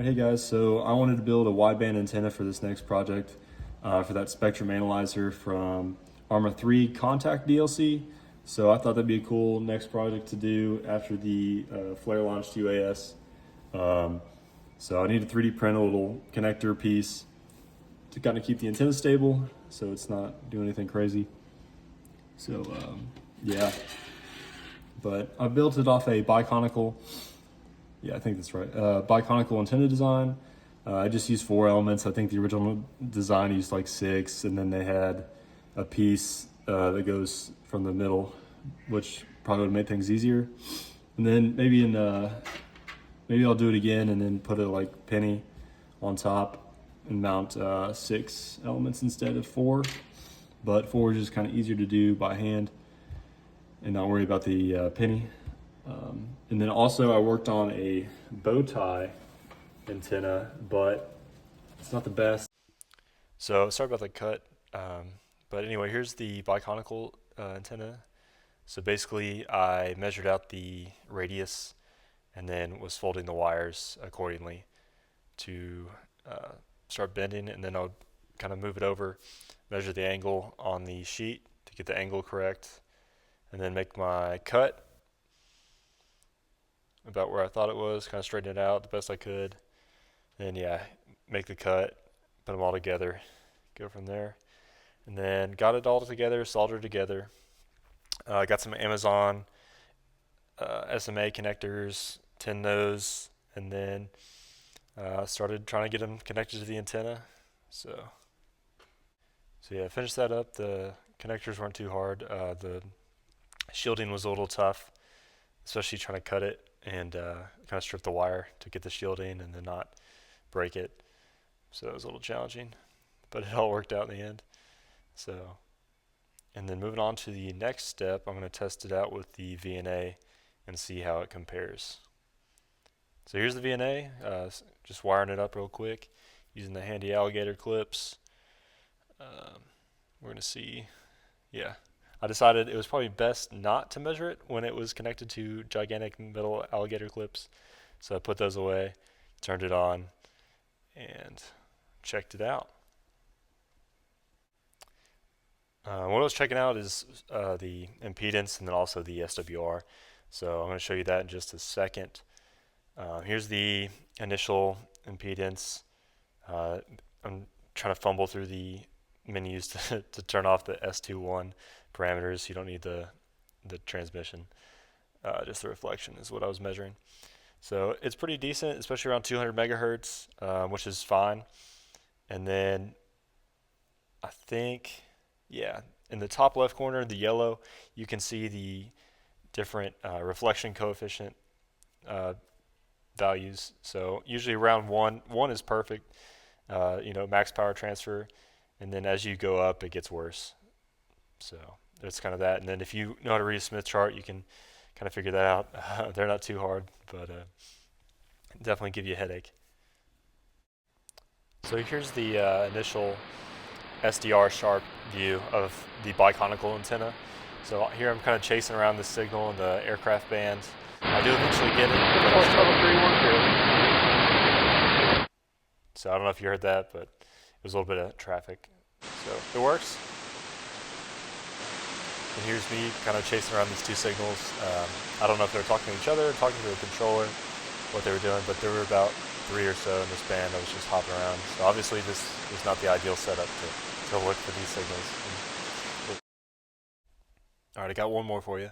Alright, hey guys, so I wanted to build a wideband antenna for this next project for that spectrum analyzer from ARMA 3 contact DLC. So I thought that'd be a cool next project to do after the flare launched UAS. So I need to 3D print a little connector piece to kind of keep the antenna stable so it's not doing anything crazy. So yeah, but I built it off a biconical. Yeah, I think that's right. Biconical antenna design. I just used 4 elements. I think the original design used like 6, and then they had a piece that goes from the middle, which probably would make things easier. And then maybe maybe I'll do it again and then put a like penny on top and mount 6 elements instead of 4. But 4 is just kind of easier to do by hand and not worry about the penny. And then also I worked on a bow tie antenna, but it's not the best. So sorry about the cut, but anyway, here's the biconical antenna. So basically I measured out the radius and then was folding the wires accordingly to start bending, and then I'll kind of move it over, measure the angle on the sheet to get the angle correct, and then make my cut about where I thought it was, kind of straighten it out the best I could. Then yeah, make the cut, put them all together, go from there. And then got it all together, soldered together. I got some Amazon SMA connectors, tinned those, and then started trying to get them connected to the antenna. So yeah, finished that up. The connectors weren't too hard. The shielding was a little tough, especially trying to cut it and kind of strip the wire to get the shielding and then not break it. So it was a little challenging, but it all worked out in the end. So, and then moving on to the next step, I'm going to test it out with the VNA and see how it compares. So here's the VNA, just wiring it up real quick using the handy alligator clips. We're going to see, yeah. I decided it was probably best not to measure it when it was connected to gigantic metal alligator clips. So I put those away, turned it on, and checked it out. What I was checking out is the impedance and then also the SWR. So I'm going to show you that in just a second. Here's the initial impedance. I'm trying to fumble through the menus to turn off the S21 parameters. You don't need the transmission. Just the reflection is what I was measuring. So it's pretty decent, especially around 200 megahertz, which is fine. And then I think, yeah, in the top left corner, the yellow, you can see the different reflection coefficient values. So usually around 1 is perfect, max power transfer. And then as you go up, it gets worse. So that's kind of that. And then if you know how to read a Smith chart, you can kind of figure that out. They're not too hard, but definitely give you a headache. So here's the initial SDR sharp view of the biconical antenna. So here I'm kind of chasing around the signal in the aircraft band. I do eventually get it. So I don't know if you heard that, but it was a little bit of traffic. So it works. And here's me kind of chasing around these 2 signals. I don't know if they were talking to each other, talking to the controller, what they were doing, but there were about 3 or so in this band. I was just hopping around. So obviously this is not the ideal setup to look for these signals. All right, I got one more for you.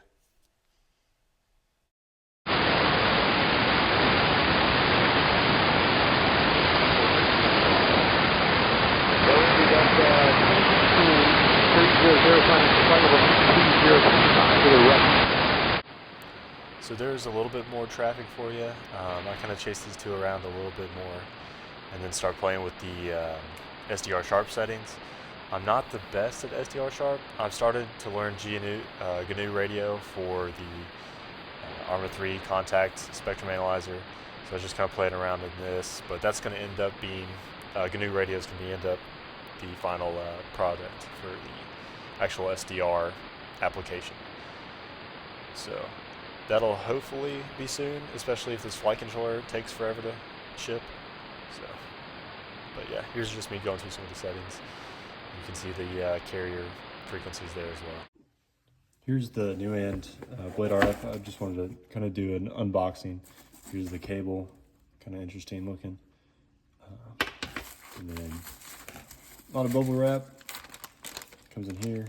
So there's a little bit more traffic for you. I kind of chase these 2 around a little bit more and then start playing with the SDR sharp settings. I'm not the best at SDR sharp. I've started to learn GNU radio for the ARMA 3 contact spectrum analyzer. So I was just kind of playing around in this, but that's going to end up being, GNU radio is going to end up the final product for the actual SDR application. So that'll hopefully be soon, especially if this flight controller takes forever to ship. But yeah, here's just me going through some of the settings. You can see the carrier frequencies there as well. Here's the nuand BladeRF. I just wanted to kind of do an unboxing. Here's the cable, kind of interesting looking. And then a lot of bubble wrap comes in here.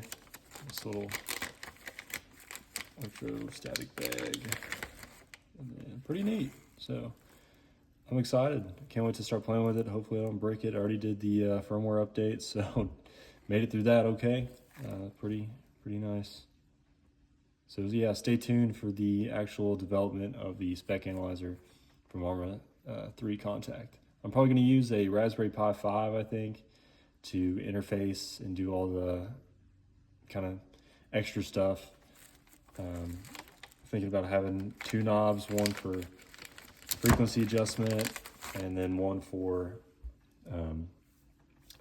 This little electrostatic bag, and then pretty neat. So I'm excited. Can't wait to start playing with it. Hopefully I don't break it. I already did the firmware update, so made it through that okay. Pretty nice. So yeah, stay tuned for the actual development of the spec analyzer from ARMA 3 Contact. I'm probably going to use a Raspberry Pi 5, I think, to interface and do all the kind of extra stuff. Thinking about having 2 knobs, one for frequency adjustment and then one for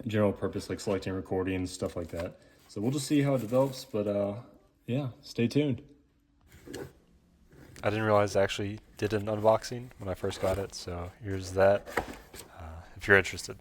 general purpose, like selecting recordings, stuff like that. So we'll just see how it develops, but yeah, stay tuned. I didn't realize I actually did an unboxing when I first got it, so here's that if you're interested.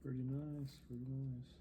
Pretty nice, pretty nice.